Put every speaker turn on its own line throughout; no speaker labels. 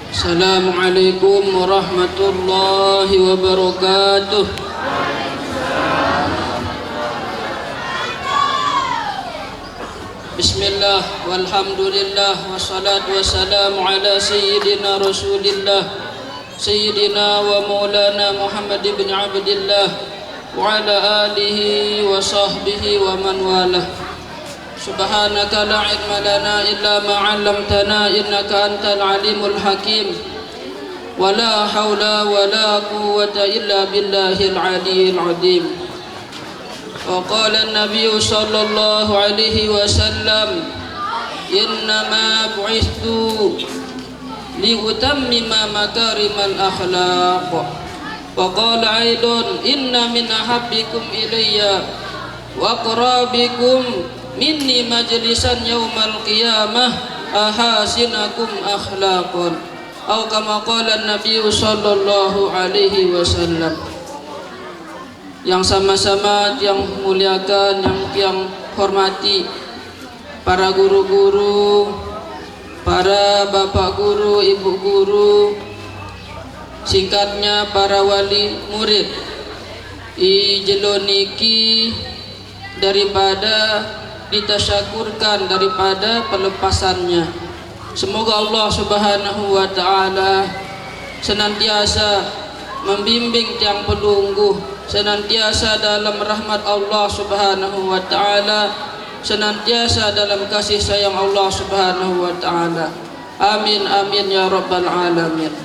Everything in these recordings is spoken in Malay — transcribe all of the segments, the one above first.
Assalamualaikum warahmatullahi wabarakatuh. Bismillah, walhamdulillah, wassalatu wassalamu ala sayyidina rasulillah, sayyidina wa maulana Muhammad ibn Abdillah wa ala alihi wa sahbihi wa man walah. Subhanaka la ilma lana illa ma 'allamtana innaka antal alimul hakim. Wa la haula wa la quwwata illa billahil aliyyil azim. Wa qala an-nabiy sallallahu alaihi wasallam, innama bu'ithtu li utammima makarimal akhlaq. Wa qala aidan, inna min ahabbikum ilayya wa aqrabikum minni majlisan yaumal qiyamah ahasinakum akhlaqan. Atau kama qala an-nabiy sallallahu alaihi wasallam. Yang sama-sama yang muliakan, yang hormati para guru-guru, para bapak guru, ibu guru, singkatnya para wali murid, ijeloniki daripada ditasyakurkan daripada pelepasannya. Semoga Allah Subhanahu wa taala senantiasa membimbing tiang pelungguh, senantiasa dalam rahmat Allah Subhanahu wa taala, senantiasa dalam kasih sayang Allah Subhanahu wa taala. Amin amin ya rabbal alamin.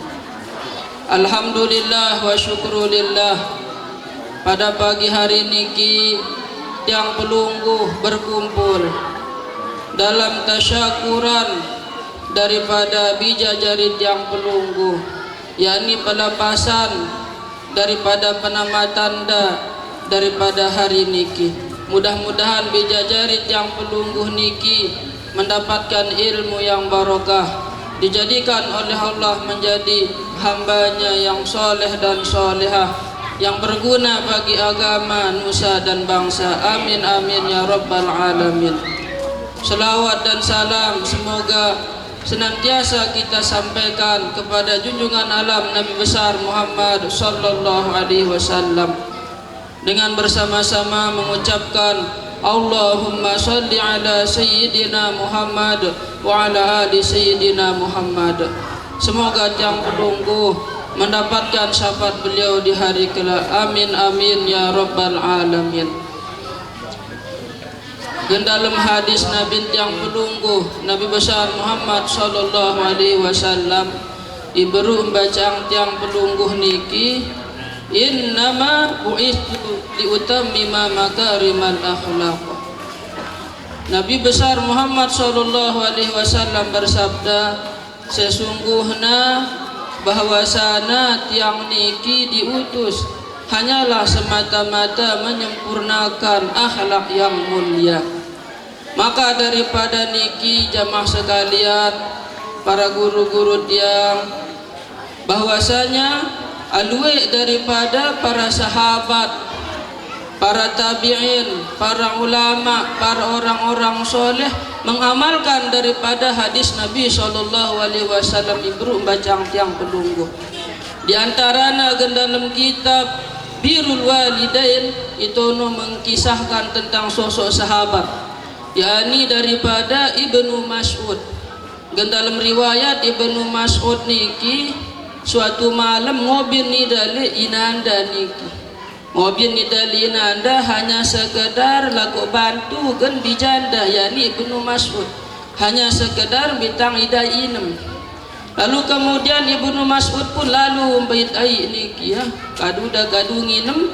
Alhamdulillah wa syukrulillah. Pada pagi hari niki tiang pelungguh berkumpul dalam tasyakuran daripada bijajari tiang pelungguh, yakni pelepasan daripada penama tanda daripada hari niki. Mudah-mudahan bijajari tiang pelungguh niki mendapatkan ilmu yang barokah, dijadikan oleh Allah menjadi hambanya yang soleh dan solehah, yang berguna bagi agama, nusa dan bangsa. Amin amin ya rabbal alamin. Selawat dan salam semoga senantiasa kita sampaikan kepada junjungan alam Nabi besar Muhammad sallallahu alaihi wasallam, dengan bersama-sama mengucapkan Allahumma salli ala sayyidina Muhammad wa ala ali sayyidina Muhammad. Semoga tiang pelungguh mendapatkan syafaat beliau di hari kelak. Amin amin ya rabbal alamin. Dan dalam hadis Nabi tiang pelungguh Nabi besar Muhammad sallallahu alaihi wasallam, ibru membacang tiang pelungguh niki, innama bu'ithtu liutammima makarimal akhlaq. Nabi besar Muhammad sallallahu alaihi wasallam bersabda, sesungguhnya bahwasana tiang niki diutus hanyalah semata-mata menyempurnakan akhlak yang mulia. Maka daripada niki jamaah sekalian, para guru-guru tiang, bahwasanya alwe daripada para sahabat, para tabi'in, para ulama, para orang-orang soleh mengamalkan daripada hadis Nabi sallallahu alaihi wasallam ibru bacang tiang pelungguh. Di antaranya dalam kitab Birrul Walidain itu mengkisahkan tentang sosok sahabat, yakni daripada Ibnu Mas'ud. Dalam riwayat Ibnu Mas'ud niki suatu malam ngobrol ni dali inanda niki. Ngobrol ni dali inanda hanya sekedar laku bantu gen bijanda, yakni Ibnu Mas'ud. Hanya sekedar bintang ida inem. Lalu kemudian Ibnu Mas'ud pun lalu bait ai niki ya. Kadu da kadu nginem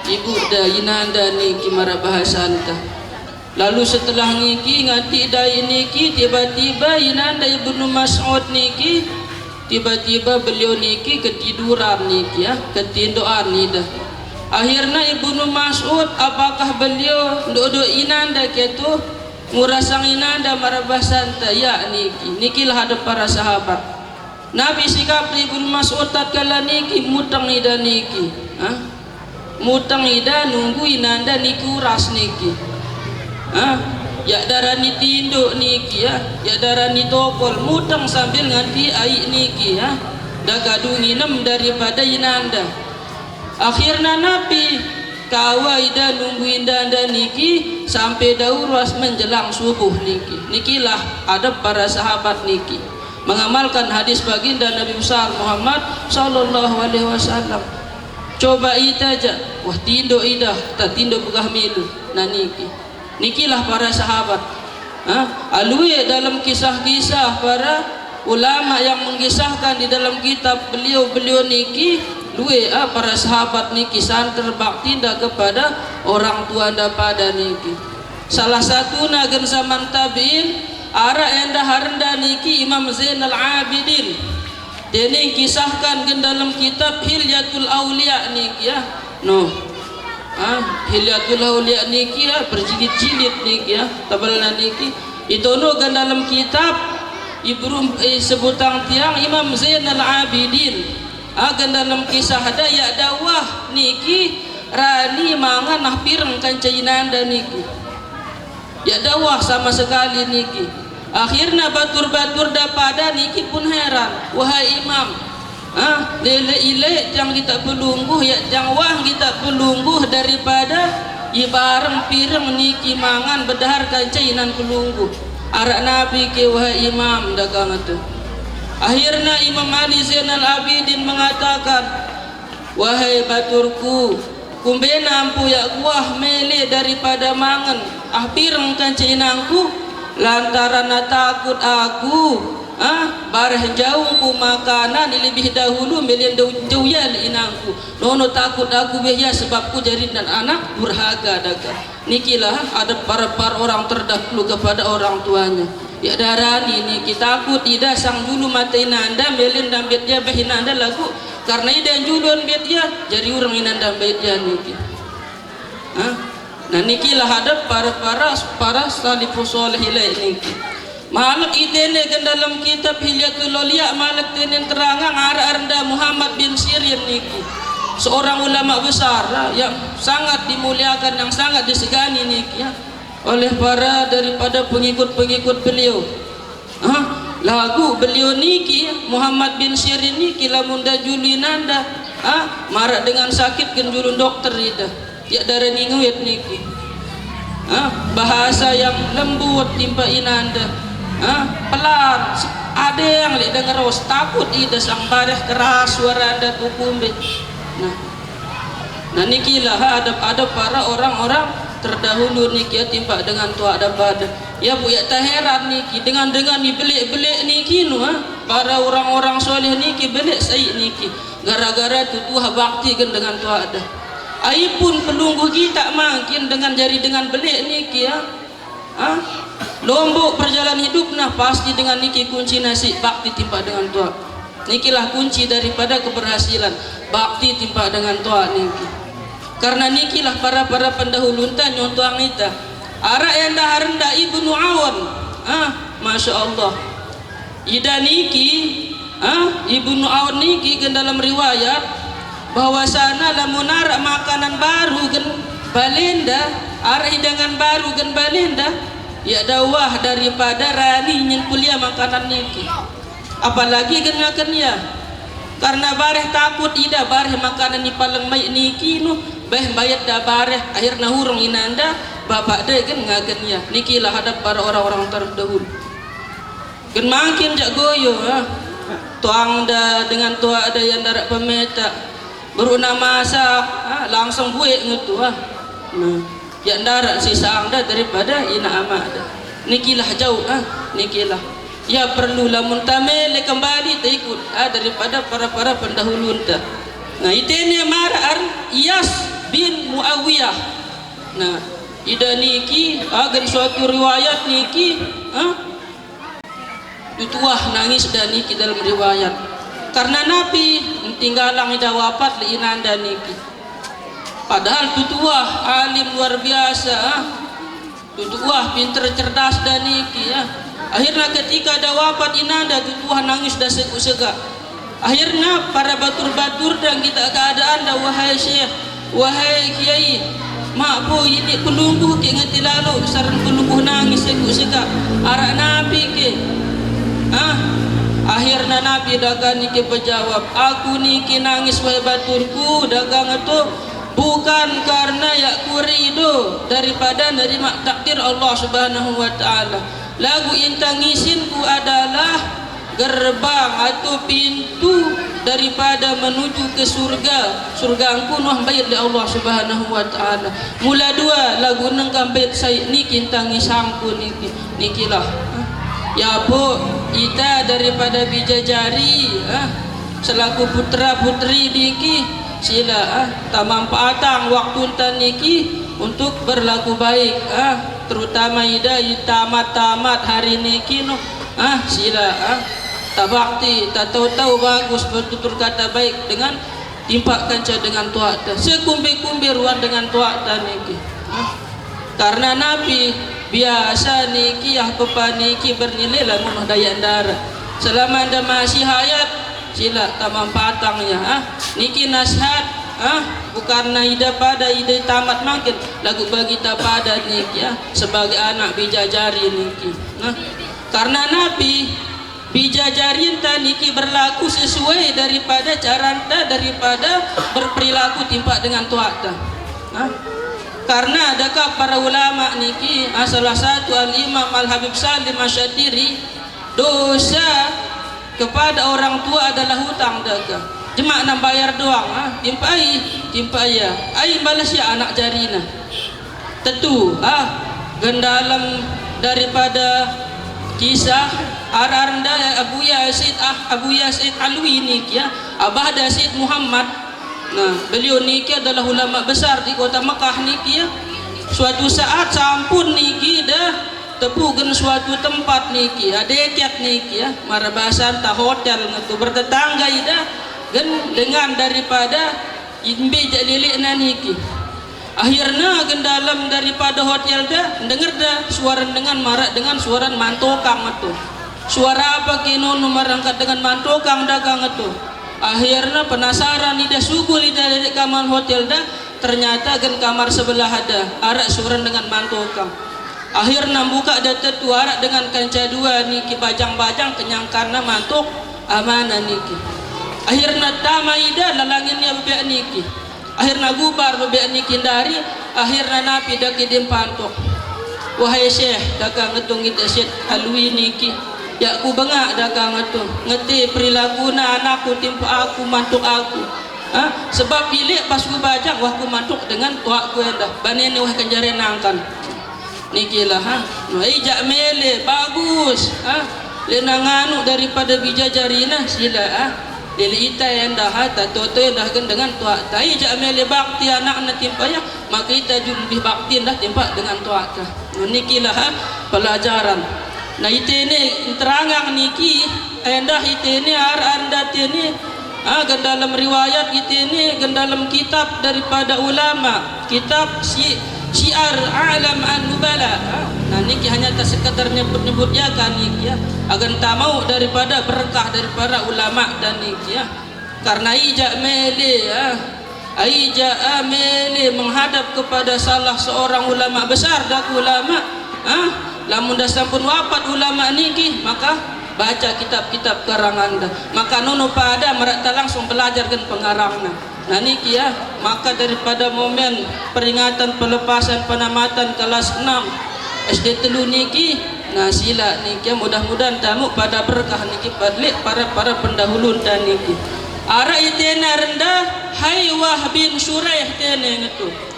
ibu da inanda niki mara bahasa anta. Lalu setelah niki ngati dai niki tiba-tiba inanda Ibnu Mas'ud niki tiba-tiba beliau niki ketiduran niki ya, ketindoan ni dah. Akhirnya Ibnu Mas'ud apakah beliau dodo inanda ketu ngurasang inanda marabah santa ya niki lah ada para sahabat. Nabi sikap Ibnu Mas'ud tatkala niki mutang ida niki, mutang ida nunggu inanda niki uras niki. ya darani tinduk niki ya darani tokol mutang sambil nganti ai niki ya dah kadung inem daripada inanda. Akhirnya Nabi kawai dah nungguin danda niki sampai dauras menjelang subuh niki. Nikilah adab para sahabat niki mengamalkan hadis baginda Nabi besar Muhammad sallallahu alaihi wasallam. Coba ita aja wah tindo idah tak tindo pegah milu nah nikilah para sahabat. Alui dalam kisah-kisah para ulama yang mengisahkan di dalam kitab beliau niki luwe para sahabat niki santer bakti kepada orang tua pada niki. Salah satu nagen zaman tabiin ara endah harenda niki Imam Zainal Abidin. Dene kisahkan gen dalam kitab Hilyatul Aulia niki ya. Hilyatul Aulia niki ya berjilid-jilid niki ya tabalna niki. Itu gan dalam kitab sebutang tiang Imam Zainal Abidin. Gan dalam kisah ada ya dawah niki rani mangan nah pireng kancainanda niki. Ya dawah sama sekali niki. Akhirnya batur-batur dapada niki pun heran, wahai imam, lele jang kita pelungguh ya jang wah kita pelungguh daripada ibareng pireng niki mangan bedahar kancainan pelungguh. Arak Nabi ke wahai imam dagang itu. Akhirnya Imam Ali Zainal Abidin mengatakan, wahai baturku, kumbena ampu ya kuah mele daripada mangan pireng kancainanku. Lantaran takut aku bareh jauh ku makanan lebih dahulu melian jauh ya inangku nono takut aku behya sebabku jadi dan anak durhaka daga. Nikilah ada para orang terdahulu kepada orang tuanya ya darani niki takut ida sang dulu matai nanda melian dan betnya behinanda lagu karena ida julun betnya jadi orang inanda betnya niki. Nah nikilah hadap para salafus saleh niki. Malak itene kan dalam kitab Hilyatul Aulia malak tenen terangang aranda Muhammad bin Sirin niki. Seorang ulama besar yang sangat dimuliakan yang sangat disegani niki ya oleh para daripada pengikut-pengikut beliau. Lagu beliau niki Muhammad bin Sirin niki lamun da julinanda marak dengan sakit kan julun dokter ida. Ya darah ninguit niki bahasa yang lembut timpa inanda pelan ada yang li dengar takut ida sang bareh keras suara anda tukumbe. Nah nikilah ada para orang-orang terdahulu niki ya timpa dengan tua ada pada ya bu ya tak heran niki dengan ni belik niki para orang-orang soleh niki belik sai niki gara-gara tutuh bakti kan dengan tua ada. Aipun pelungguh kita makin dengan jari dengan belik niki ya. Lombok perjalanan hidup nah pasti dengan niki kunci nasi bakti timpa dengan tua. Nikilah kunci daripada keberhasilan bakti timpa dengan tua niki. Karena nikilah para pendahulu tan nyontoang ita. Ara endah rendah Ibnu Awan. Masya Allah. Ida niki Ibnu Awan niki ke dalam riwayat bahwasana lamun arak makanan baru kan balinda arak hidangan baru kan balinda ya dawah daripada rani nyen kuliah makanan niki apalagi kan ngakan ya karena bareh takut ida bareh makanan ni paling mai niki beh bayat da bareh akhirna hurung inanda bapak de kan ngakan ya nikilah hadap para orang-orang terdahulu kan makin jak goyo tuang da dengan tua ada yang darat pemeta beruna masak langsung buik ngutu yang darat sisa anda daripada ina amada nikilah jauh nikilah ya perlu lamun tamele kembali ikut daripada para pendahulu enta. Nah itene marar Iyas bin Muawiyah. Nah ida niki agen suatu riwayat niki tutuah nangis dan niki dalam riwayat karena Nabi tinggalang ida wafat li inanda niki padahal tutuah alim luar biasa tutuah pinter cerdas dan niki ya akhirnya ketika ada wafat inanda tutuah nangis dah segak akhirnya para batur-batur dan kita keadaan dah wahai syekh wahai kiai mak po ini pelungguh ke ngati lalu saran pelungguh nangis seka arak nabi ke akhirnya nabi dagang niki berjawab, aku niki nangis wahai baturku dagang itu bukan karena ya kurido daripada nerima takdir Allah Subhanahu wa taala. Lagu intangisinku adalah gerbang atau pintu daripada menuju ke surga. Surga angku nuh bayar di Allah Subhanahu wa taala. Mula dua lagu nang kambait saya niki tangisangku niki lah. Ya po ita daripada bijajari selaku putra putri niki sila tamanfaatan waktu niki untuk berlaku baik terutama ida tamat hari niki no sila tabakti tak tahu bagus bertutur kata baik dengan timpak kanca dengan tuakta sekumbi-kumbi ruang dengan tuakta niki karena nabi biasa niki pepa niki bernilai lah munah daya darah selama anda masih hayat sila tamam patangnya niki nasihat bukan ida pada ida tamat makin lagu bagi tak pada niki sebagai anak bijajari niki karena nabi bijajarin ta niki berlaku sesuai daripada caranta daripada berperilaku timpak dengan tuakta karena adakah para ulama niki salah satu al-imam al-habib salim asyadiri dosa kepada orang tua adalah hutang dagang cuma nak bayar doang timpai ya ai balas ya anak jarina tentu gendalam daripada kisah aranda Abu Yazid Alwi niki Abah Yazid Muhammad. Nah, beliau niki adalah ulama besar di kota Mekah niki suatu saat sampun niki dah tepugen suatu tempat niki dekat niki marabasan ta hotel ngatu bertetangga ida dengan daripada imbe jalili niki akhirnya dalam daripada hotel dah dengar dah suara dengan marak dengan suara mantokang itu suara apa kino marangkat dengan mantokang dagang itu akhirnya penasaran ida sugul ida dari kamar hotel dah ternyata kamar sebelah ada arak suara dengan mantokang akhirnya buka data tu arak dengan kanca dua niki bajang-bajang kenyang karena mantuk amanah niki akhirnya tamaida lalanginnya bebek niki akhirnya gubar bebek niki dari akhirnya napi daki dimpantok wahai syekh dagang ngetung kita syekh Alwi niki ya ku bengak dagang ngetung ngeti perilakuna anakku timpa aku mantuk aku sebab bilik pas ku bajang wah ku mantuk dengan tuak ku endah banene wah kenjare nangkan niki lah ijak mele bagus lenanganu daripada bijajarina sila lili ita yang dah toto yang dah dengan tuak ta ijak mele bakti anak na timpaya maka ita lebih bakti dah timpak dengan tuak ta niki lah pelajaran nah itene terangang niki endah itene anda tene dalam riwayat itene dalam kitab daripada ulama kitab syiar alam an-nubala nah niki hanya tak sekadar nyebut ya kan niki agar tak mau daripada berkah daripada ulama dan niki karena ijak mele menghadap kepada salah seorang ulama besar dak ulama lamun dah sampun wafat ulama niki maka baca kitab-kitab karangan dah maka nono pada merata langsung belajar kan pengarangna nah niki maka daripada momen peringatan pelepasan penamatan kelas 6 SD telu niki nah sila niki mudah-mudahan tamu pada berkah niki balik para pendahulu dan niki ara itena rendah Haywah bin Shuraih tene ngetu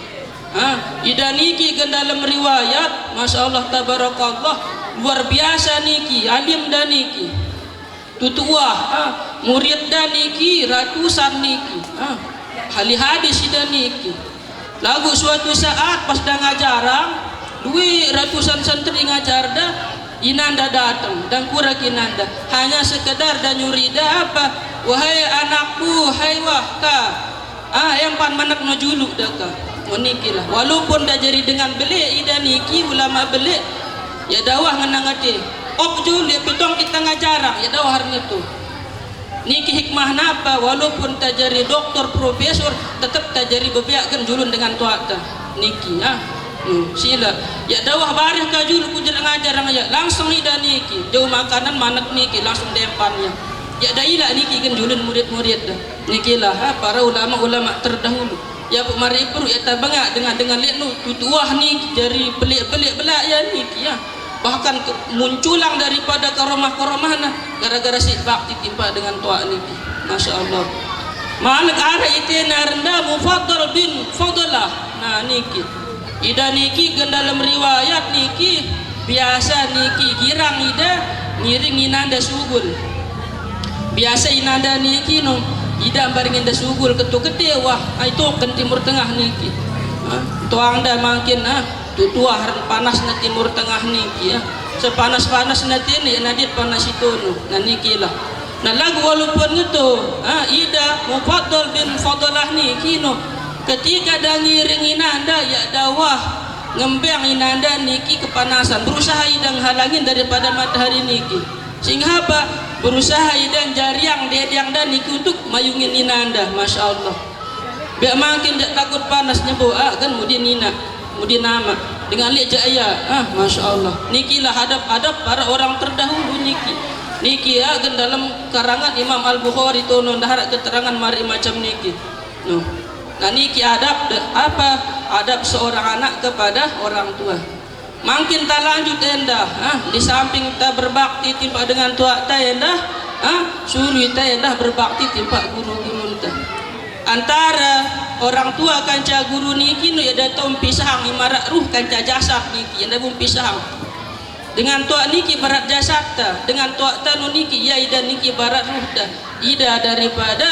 ida niki ke dalam riwayat Masya Allah tabarakallah luar biasa niki alim dan niki tutuah murid dan niki ratusan niki ahli hadis dan niki lagu suatu saat pas dah ngajarang dua ratusan santri ngajar dah inanda datang dan kurak inanda hanya sekedar dan nyurida apa wahai anakku haywah ka yang pan manak no juluk dah ka menikilah walaupun dah jadi dengan belik ida niki ulama belik ya dawah ngenangati opjul ya pitong kita ngajarang ya dawah hari itu niki hikmah napa walaupun tak jadi doktor profesor tetap tak jadi bebiakkan julun dengan tuakta niki sila ya dawah barih kajul ku jalan ngajar ya langsung ida niki jauh makanan manak niki langsung depannya ya daila niki kan julun murid-murid dah niki lah para ulama-ulama terdahulu ya bu mari perlu ya tabanga dengan lihat nu tutuah niki dari pelik-pelik belak ya niki ya bahkan munculang daripada karomah-karomah nah gara-gara si bakti timpa dengan tua niki masya Allah malik ara itina rendah mufaddal bin fadalah nah niki ida niki gen dalam riwayat niki biasa niki girang ida ngiring inanda sugul biasa inanda niki no ida baringin da sugul ketu gede wah itu kan timur tengah niki tuang dah makin tuah panas na timur tengah niki sepanas-panas na tini nadit panas itu no nah niki lah nah lagu walaupun itu ida mufaddal bin fadalah niki no ketika dah ngiring inanda ya dawah ngembang inanda niki kepanasan berusaha idang halangin daripada matahari niki sehingga apa berusaha idang jariang dediang dan niki untuk mayungin inanda masya Allah biar makin tak takut panasnya kan mudi nina mudi nama dengan lihat jaya masya Allah niki lah hadap-hadap para orang terdahulu niki kan dalam karangan Imam Al-Bukhari itu nondaharak keterangan mari macam niki nah niki adab adab seorang anak kepada orang tua makin tak lanjut endah di samping tak berbakti timpa dengan tua tak endah suruh tak endah berbakti timpa guru-guru entah antara orang tua kanca guru niki no ya datang pisang imarat ruh kanca jasad niki yang datang pisang dengan tua niki barat jasad ta dengan tua ta no niki ya ida niki barat ruh ta ida daripada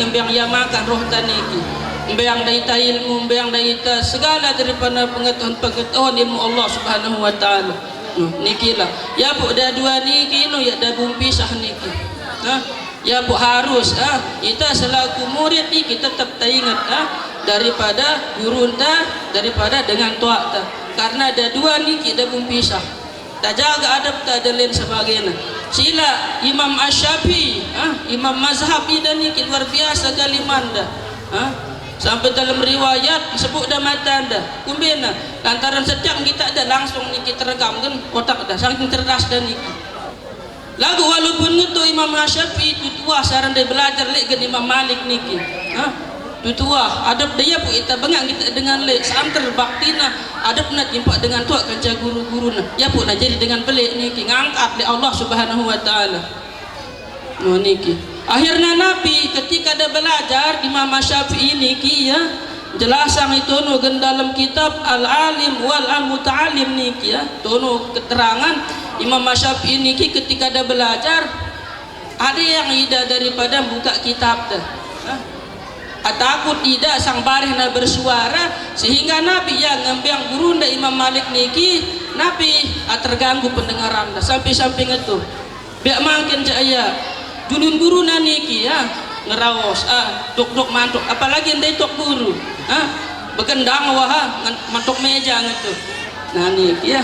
ngembang ya makan roh ta niki membayang daita ilmu, membayang daita segala daripada pengetahuan ilmu Allah Subhanahu wa taala. Niki lah. Ya bu dah dua niki no ya dah pisah niki. Ya bu harus kita selaku murid ni kita tetap ingat daripada guru ta daripada dengan tua ta. Karena ada dua niki dah pisah. Tak jaga adab tak ada lain sebagainya. Sila Imam Asy-Syafi'i, Imam mazhab ini niki luar biasa kalimanda. Sampai dalam riwayat disebut dah mata anda kumbena lantaran setiap kita ada langsung niki terekam kan otak dah saking cerdas dan niki lagu walaupun itu Imam Syafi'i itu tua saran dia belajar lek dengan Imam Malik niki itu tua adab dia pun kita bengak kita dengan lek santer baktina adab nak timpak dengan tua kanca guru-guru na ya pun nak jadi dengan pelik niki ngangkat oleh Allah Subhanahu wa taala niki akhirnya Nabi ketika dia belajar Imam Syafi'i niki ya jelasan itu dalam kitab Al-Alim wal Al-Muta'alim niki ya tono keterangan Imam Syafi'i niki ketika dia belajar ada yang ida daripada buka kitab dah takut tidak sang barih na bersuara sehingga Nabi yang ngembang guru nda Imam Malik niki Nabi terganggu pendengaran dah sampai-sampai itu biar makin jaya julun guru niki ya ngerawas tok mantuk apalagi ndai tok guru bekendang wah mantuk meja gitu nah niki ya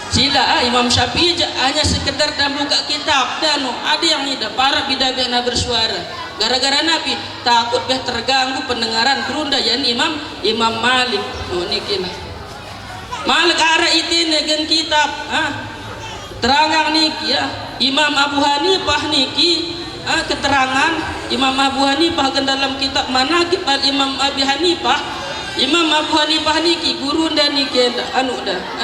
sila Imam Syafi'i hanya sekedar dan buka kitab dan ada yang tidak para bidabena bersuara gara-gara Nabi takut terganggu pendengaran guru nda yani Imam Malik niki lah Malik ara itu negen kitab terangang niki ya Imam Abu Hanifah niki keterangan Imam Abu Hanifah ke dalam kitab Manaqib Imam Abi Hanifah Imam Abu Hanifah niki guru dan niki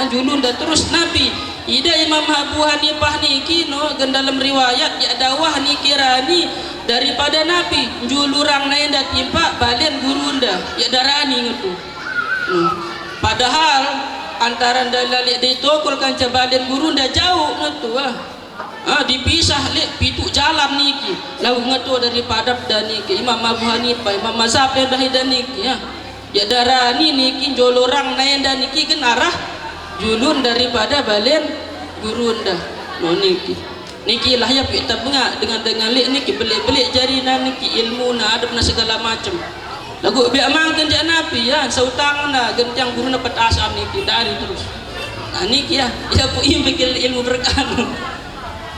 julun dah terus Nabi ida Imam Abu Hanifah niki ke dalam riwayat ya dawah niki rani daripada Nabi julurang naik dah timpa balen guru dah ya darani gitu padahal antara dalalik ditokol kanca balen guru dah jauh gitu dipisah lek pitu jalan niki lalu ngetua daripada dan niki Imam Abu Hanifah Imam mazhab dah dan niki ya darani niki jolorang naik dan niki kan arah julun daripada balen guru dah niki lah ya kita bengak dengan lek niki belik-belik jari niki ilmu adab segala macam lagu biar makan jak Nabi ya sautang gentiang guru petasam niki dari terus niki ya pun pikir ilmu berkah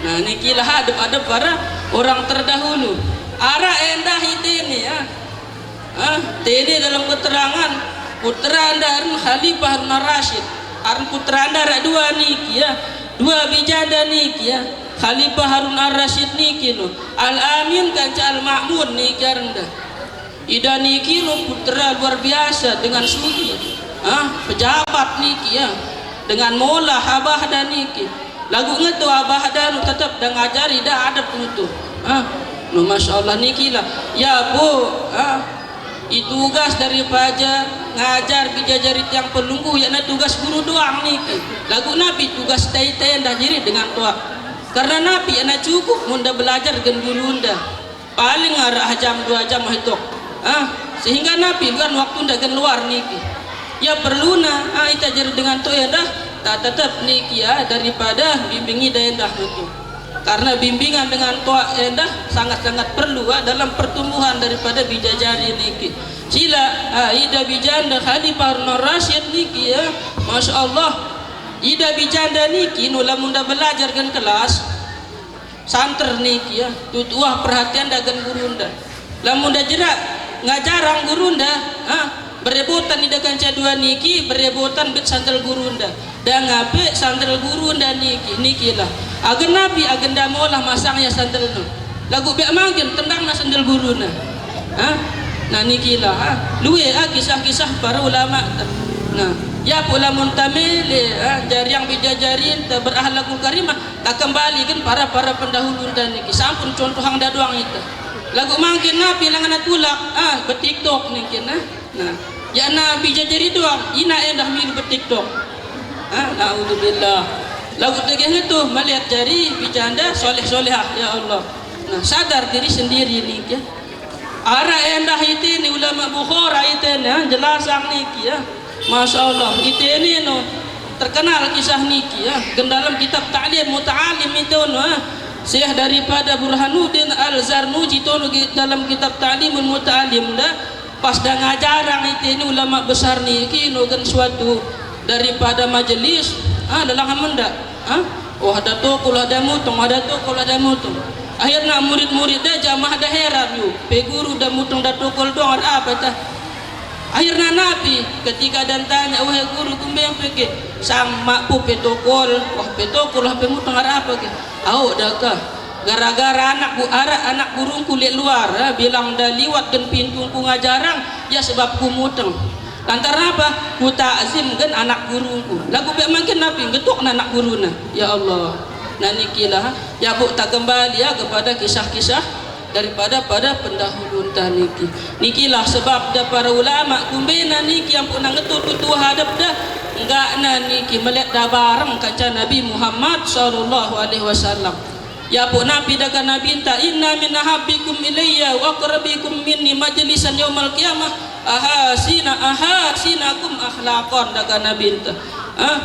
nah niki lah adab para orang terdahulu ara endah ini ya ini dalam keterangan putra anda Khalifah Harun Ar-Rasyid, Harun putra anda dua niki ya, dua bijanda niki ya, Khalifah Harun Ar-Rasyid niki no, Al-Amin kanca Al-Ma'mun niki anda. Ida niki no putra luar biasa dengan sugi, pejabat niki ya, dengan mola abah dan niki. Lagu ngetu abah dan tetap dah ngajari dah adab nutu. No masya Allah niki lah. Ya bu, itu tugas daripada ngajar bijajarit yang pelunggu ya na tugas guru doang niki. Lagu Nabi tugas tay-tay dah jiri dengan tua. Karena Nabi anak cukup munda belajar dengan guru unda. Paling arah jam 2 jam hitung. Sehingga Nabi kan waktu unda luar niki. Ya perlu na ita jari dengan tua ya dah. Tak tetap niki ya daripada bimbingi daerah itu. Karena bimbingan dengan tua endah sangat-sangat perlu dalam pertumbuhan daripada bijajari niki. Sila ida bijanda Khalifah Harun Ar-Rasyid niki ya, masya Allah. Ida bijanda niki nula munda belajar kan kelas santer niki ya, tutuah perhatian dagan gurunda. Lamun dah jerak ngajarang gurunda, berebutan ida kanca dua niki, berebutan bet santel gurunda. Dan ngape santel gurunda niki lah. Agen Nabi agenda molah masangnya santel nu. Lagu be mangkin tendang na sandal guruna. Nah niki lah. Luwe kisah-kisah para ulama. Nah, ya ulama tamil jari yang bijajarin berakhlakul karimah tak kembali kan para pendahulu dan niki. Sampun contoh hang doang itu. Lagu mangkin Nabi langan tulak betiktok niki nah. Ya Nabi jajari doang ina endah mir betiktok. Naudzubillah. Lagu tegeh itu melihat jari bijanda soleh-solehah ya Allah. Nah sadar diri sendiri nih ya. Ara endah itu ni ulama Bukhara itu nih jelasang niki ya. Masya Allah itu ini no terkenal kisah niki ya. Dalam kitab Ta'lim Muta'alim itu no Syekh daripada Burhanuddin Al-Zarnuji itu no, dalam kitab Ta'limul Muta'alim dah pas dah ngajarang itu ini ulama besar niki no kan suatu daripada majelis dalam hamenda ada tokul ada mutong ada tokul ada mutong akhirnya murid-murid dah jamaah dah heran yuk pe guru dah mutong dah tokul doang apa tah akhirnya Nabi ketika dan tanya wahai guru kumbe yang peke sama pu pe tokul pe tokul pe mutong apa ke dah kah gara-gara anak burungku lihat luar bilang dah liwat gen pintu ku ngajarang ya sebab ku mutong. Lantaran apa? Ku takzim kan anak guruku. Lagu be makin Nabi getuk anak guruna. Ya Allah. Nah nikilah ya bu tak kembali ya kepada kisah-kisah daripada pada pendahulu niki. Nikilah sebab da para ulama kumbena niki yang pun ngetul kutu hadap dah enggak niki melek dah bareng kaca Nabi Muhammad sallallahu alaihi wasallam. Ya bu Nabi daga Nabi ta inna min habbikum ilayya wa aqrabikum minni majlisan yaumal qiyamah ahasinakum akhlaqan daga Nabi ta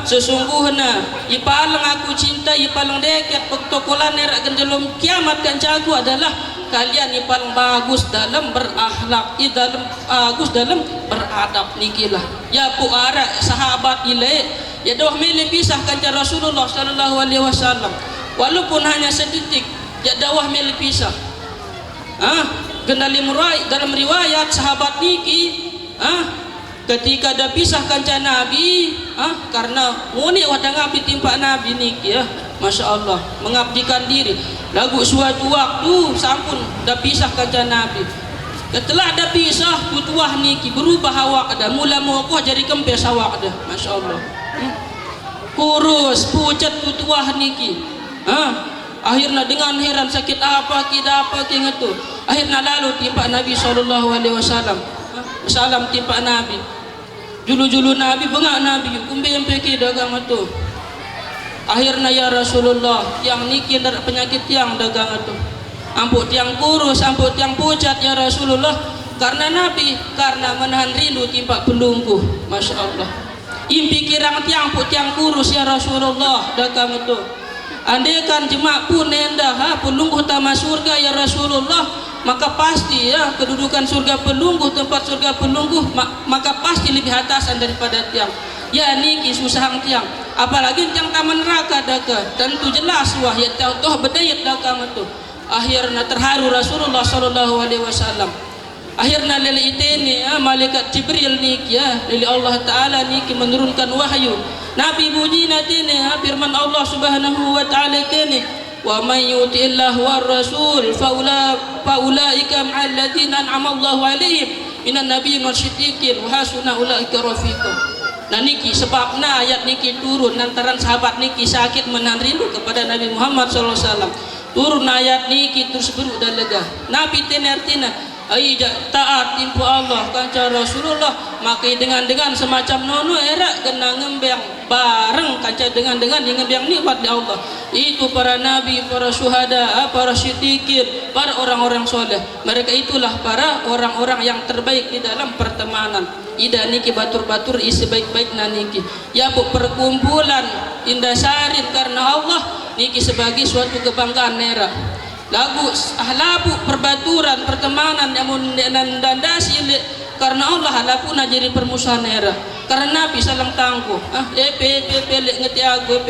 sesungguhnya ipalang aku cinta ipalang dekat pektokolan nerak gendelum kiamat kancaku adalah kalian ipalang bagus dalam berakhlak dalam bagus dalam beradab nikilah ya bu ara sahabat ilai ya doh milih pisah kanca Rasulullah sallallahu alaihi wasallam walaupun hanya sedetik ya dakwah milih pisah kendali murai dalam riwayat sahabat niki ketika ada pisah kanca Nabi karena muni wadah ngabdi timpa Nabi niki ya Masya Allah mengabdikan diri lagu suatu waktu sampun dah pisah kanca Nabi setelah ada pisah tutuah niki berubah awak ada mula mokoh jadi kempes awak ada Masya Allah kurus pucat tutuah niki akhirnya dengan heran sakit apa itu akhirnya lalu timpa Nabi sallallahu alaihi wasallam salam timpa Nabi julu-julu Nabi bengak Nabi kumbe yang peki dagang itu akhirnya ya Rasulullah yang niki dari penyakit yang dagang itu ampun tiang kurus ampun tiang pucat ya Rasulullah karena Nabi karena menahan rindu timpa pelunggu Masya Allah impi kirang tiang pun tiang kurus ya Rasulullah dagang itu andaikan jemaah pun endah pelungguh tama surga ya Rasulullah maka pasti ya kedudukan surga pelungguh tempat surga pelungguh maka pasti lebih atasan daripada tiang ya niki susah tiang apalagi tiang taman neraka daka tentu jelas wah ya toh bedayat daka itu akhirnya terharu Rasulullah sallallahu alaihi wasallam akhirnya lili itini malaikat Jibril niki lili Allah Ta'ala niki menurunkan wahyu Nabi puji natini firman Allah Subhanahu wa Ta'ala kini wa may yuti'illah war rasul faulaika ma'al ladzina an'ama Allahu 'alaihim minan nabiyyin wasyiddiqin wa hasuna ulaika rafiqa. Nah niki sebabna ayat niki turun lantaran sahabat niki sakit menahan rindu kepada Nabi Muhammad sallallahu alaihi wasallam. Turun ayat niki terus beru dan lega. Nabi tenertina ai taat info Allah kanca Rasulullah maka dengan semacam nono era kena ngembang bareng kanca dengan ngembang nikmat di Allah itu para nabi, para syuhada, para siddiqin, para orang-orang soleh. Mereka itulah para orang-orang yang terbaik di dalam pertemanan. Ida niki batur-batur isi baik-baik naniki ya bu perkumpulan indah sarin karena Allah niki sebagai suatu kebanggaan nera lagu ahlabu perbaturan pertemanan yang dandasi karena Allah halapuna jadi permusuhan era karena Nabi salang tangguh pelek ngeti aku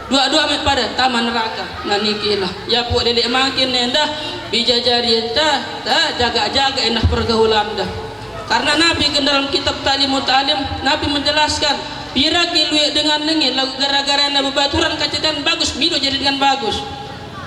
dua-dua pada taman neraka nah nikilah ya bu dedek makin nendah bijajari entah jaga-jaga enak pergaulan dah karena Nabi ke dalam kitab Ta'limut Ta'lim Nabi menjelaskan pira kilue dengan lengi lagu gara-gara Nabi baturan kacetan bagus mido jadi dengan bagus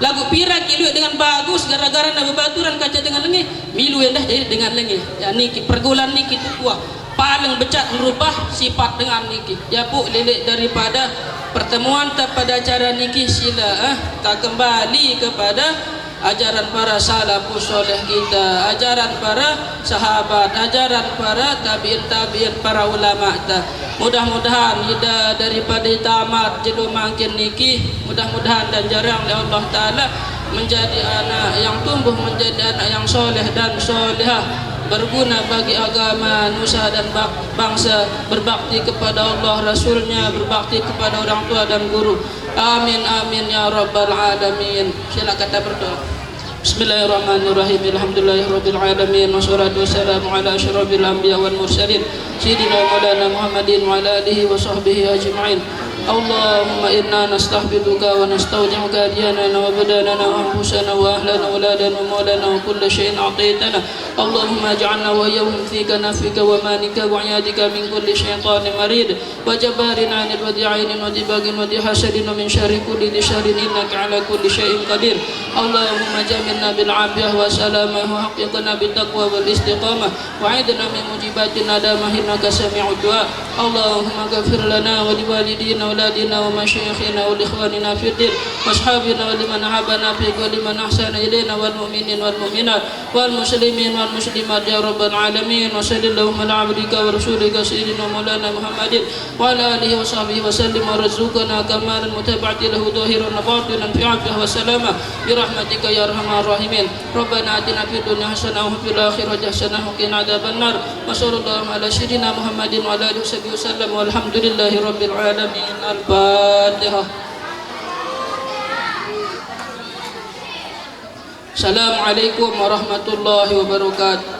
lagu pira kilue dengan bagus gara-gara Nabi baturan kaca dengan lengi milu endah jadi dengan lengi ya niki pergaulan niki itu kuah paling becat merubah sifat dengan niki ya bu lilik daripada pertemuan pada acara niki sila tak kembali kepada ajaran para salafus soleh kita, ajaran para sahabat, ajaran para tabi'in para ulama ta. Mudah-mudahan ida daripada tamat jelu makin niki, mudah-mudahan dan jarang oleh Allah Ta'ala menjadi anak yang tumbuh menjadi anak yang soleh dan solehah, berguna bagi agama, nusa dan bangsa, berbakti kepada Allah Rasulnya, berbakti kepada orang tua dan guru. Amin amin ya rabbal alamin. Sila kata berdoa. Bismillahirrahmanirrahim. Alhamdulillahirabbil alamin wassalatu wassalamu ala asyrafil anbiya wal mursalin sayyidina maulana Muhammadin wa ala alihi wa sahbihi ajma'in. Allahumma inna nastahfiduka wa nastaudi'uka diyanana wa badanana wa anfusana wa ahlana wa ladana wa maulana wa kulla syai'in a'taytana. Allahumma ij'alna wa iyyahum fika nafika wa manika wa iyadika min kulli syaitanin marid wa jabbarin 'anil wadi'ainin wa dibagin wa dihasadin wa min syarri kulli syarrin innaka 'ala kulli syai'in qadir. Allahumma jamilna bil 'afiyah wa salamah wa haqqiqna bit taqwa wal istiqamah wa 'idna min mujibatin nadamah innaka sami'ud du'a. Allahumma ghfir lana wa liwalidina أولادنا ومشايخنا والإخواننا في الدين وأصحابنا ولمن أحبنا فيك ولمن أحسن إلينا والمؤمنين والمؤمنات والمسلمين والمسلمات يا رب العالمين وصل اللهم على عبدك ورسولك سيدنا مولانا محمد وعلى آله وصحبه وسلم ورزقنا كمال المتابعة له ظاهرا وباطنا في عافية وسلامة برحمتك يا أرحم الراحمين. ربنا آتنا في الدنيا حسنة وفي الآخرة حسنة وقنا عذاب النار وصلى الله على سيدنا محمد وعلى آله وصحبه وسلم والحمد لله رب العالمين. Al-Fatihah. Assalamualaikum warahmatullahi wabarakatuh.